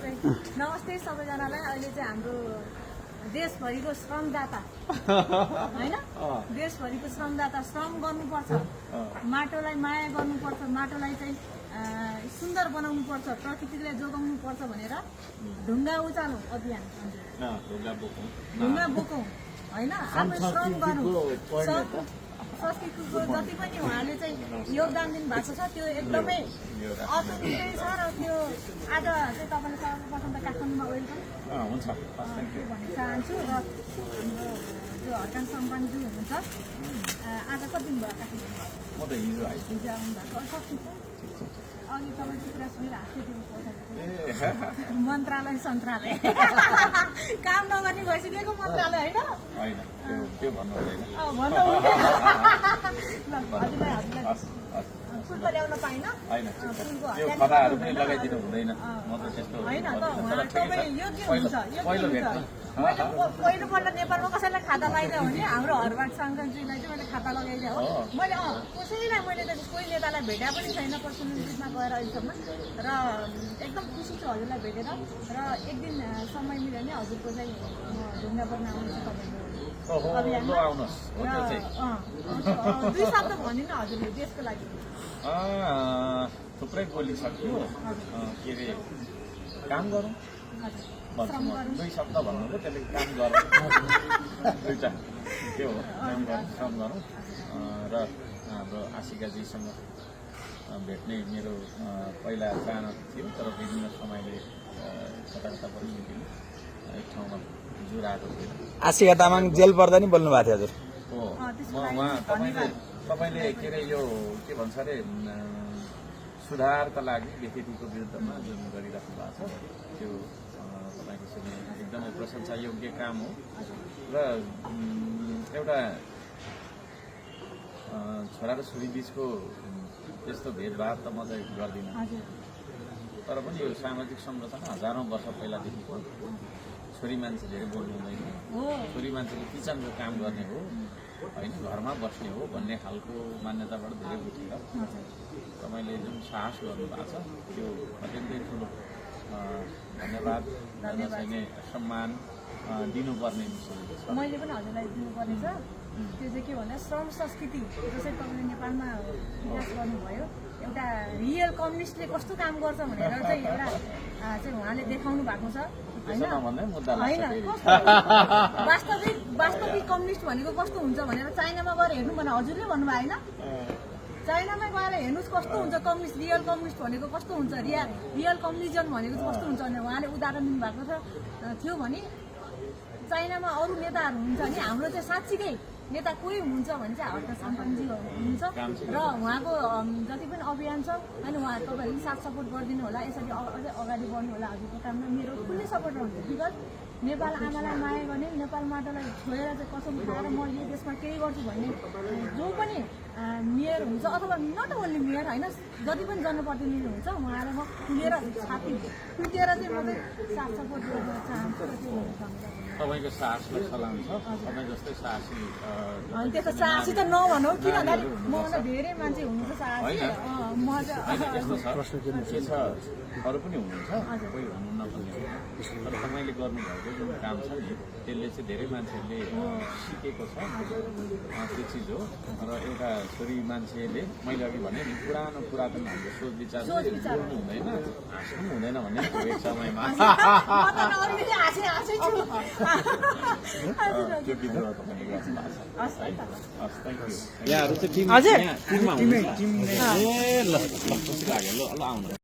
नमस्ते सबैजनालाई। अहिले चाहिँ हाम्रो देशभरिको श्रमदाता होइन, देशभरिको श्रमदाता श्रम गर्नुपर्छ, माटोलाई माया गर्नुपर्छ, माटोलाई चाहिँ सुन्दर बनाउनु पर्छ, प्रकृतिलाई जोगाउनु पर्छ भनेर ढुङ्गा उचाल्नु अभियान, ढुङ्गा बोकौँ होइन, आफ्नो श्रम गरौँ। संस्कृतिको जति पनि उहाँले चाहिँ योगदान दिनुभएको छ त्यो एकदमै अतुलनीय छ र त्यो आज चाहिँ तपाईँले सर्वप्रथम त काठमाडौँमा वेलकम भन्न चाहन्छु। र हाम्रो जो हर्कान सम्पानजी हुनुहुन्छ, आज कति दिन भयो काठमाडौँमा? हिजो आउनु भएको। अघि तपाईँको कुरा सुनेर हाँस्दै मन्त्रालय सन्त्रालय काम नगर्ने भइसकेको मन्त्रालय होइन, त्यो भन्नु हुँदैन। भन्नु हुँदैन। ल हजुरलाई फुल त ल्याउन पाइनँ, फुलको खदाहरू पनि लगाइदिनु हुँदैन। म त त्यस्तो होइन त उहाँ तपाईँ योग्य हुन्छ, योग्य हुन्छ। मैले पहिलोपल्ट नेपालमा कसैलाई खाता लगाइदियो भने हाम्रो हरबाग साङ्गनजीलाई चाहिँ मैले खाता लगाइदिएँ हो। मैले कसैलाई मैले त कोही नेतालाई भेटा पनि छैन पर्सनलिटीमा गएर अहिलेसम्म, र एकदम खुसी छु हजुरलाई भेटेर। र एक दिन समय मिल्यो भने हजुरको चाहिँ म ढुङ्गा बोक्न आउनेछु तपाईँको अभियानमा। दुई शब्द भनिदिनु हजुरले देशको लागि। थुप्रै बोलिसक्यो, के अरे काम गरौँ भन्छु म। दुई शब्द भन्नुभयो, त्यसले काम गरौँ दुईवटा त्यो हो, काम गरौँ, श्रम गरौँ। र हाम्रो आशिकाजीसँग भेट्ने मेरो पहिला चाहना थियो, तर विभिन्न समयले कता कता पनि निक्ल्यो, एक ठाउँमा जुर आएको थियो। आशिका तामाङ जेल पर्दा नि बोल्नु भएको थियो हजुर। हो, म उहाँ तपाईँले के अरे यो के भन्छ अरे सुधारका लागि व्यक्तिको विरुद्धमा जुन गरिराख्नु भएको छ त्यो तपाईँको चाहिँ एकदमै प्रशंसा योग्य काम हो। र एउटा छोरा र छोरी बिचको त्यस्तो भेदभाव त म चाहिँ गर्दिनँ, तर पनि यो सामाजिक संरचना हजारौँ वर्ष पहिलादेखिको छोरी मान्छे धेरै बोल्नु हुँदैन, छोरी मान्छेले किचनको काम गर्ने हो होइन, घरमा बस्ने हो भन्ने खालको मान्यताबाट धेरै उठेर तपाईँले जुन साहस गर्नुभएको छ त्यो अत्यन्तै ठुलो धन्यवाद चाहिने सम्मान दिनुपर्ने विषय छ। मैले पनि हजुरलाई दिनुपर्ने छ। त्यो चाहिँ के भन्दा श्रम संस्कृति जसरी तपाईँले नेपालमा विकास गर्नुभयो, एउटा रियल कम्युनिस्टले कस्तो काम गर्छ भनेर चाहिँ एउटा चाहिँ उहाँले देखाउनु भएको छ होइन। वास्तविक कम्युनिस्ट भनेको कस्तो हुन्छ भनेर चाइनामा गएर हेर्नु भने हजुरले भन्नुभयो होइन, चाइनामा गएर हेर्नुहोस् कस्तो हुन्छ कम्युनिस्ट, रियल कम्युनिस्ट भनेको कस्तो हुन्छ, रियल कम्युनिजम भनेको चाहिँ कस्तो हुन्छ भनेर उहाँले उदाहरण दिनुभएको थियो। भने चाइनामा अरू नेताहरू हुन्छ नि, हाम्रो चाहिँ साँच्चीकै नेता कोही हुनुहुन्छ भने चाहिँ हर्कान सम्पानजी हुनुहुन्छ। र उहाँको जति पनि अभियान छ होइन, उहाँ तपाईँहरूले साथ सपोर्ट गरिदिनु होला, यसरी अझै अगाडि बढ्नु होला हजुरको काममा। मेरो फुल्ली सपोर्ट रहन्छ, बिकज नेपाल आमालाई माया गर्ने, नेपाल माटोलाई छोडेर चाहिँ कसम खाएर म यो देशमा केही गर्छु भन्ने जो पनि मेयर हुन्छ, अथवा नट ओन्ली मेयर होइन, जति पनि जनप्रतिनिधि हुन्छ उहाँलाई म खुलेर छाती पिटेर चाहिँ म चाहिँ साथ सपोर्ट गर्न चाहन्छु। तपाईँको साहसलाई सलाम छ, तपाईँ जस्तै साहसी त्यस्तो साहसी त नभनौँ, किन भन्दाखेरि मभन्दा धेरै मान्छे हुनुहुन्छ साहसी। म चाहिँ के छ अरू पनि हुनुहुन्छ, कोही हुनुहुन्न भन्ने हो, तर तपाईँले गर्नुभएको जुन काम छ नि त्यसले चाहिँ धेरै मान्छेहरूले सिकेको छ त्यो चिज हो। र एउटा छोरी मान्छेले मैले अघि भने नि पुरातन हाम्रो सोच विचार बोल्नु हुँदैन, हाँस्नु हुँदैन भन्ने एक समयमा त्यो विद्रोह तपाईँले गर्नु भएको छ। यहाँहरू चाहिँ टिममा हुनुहुन्छ। ए ल खुसी लाग्यो, ल आउनु।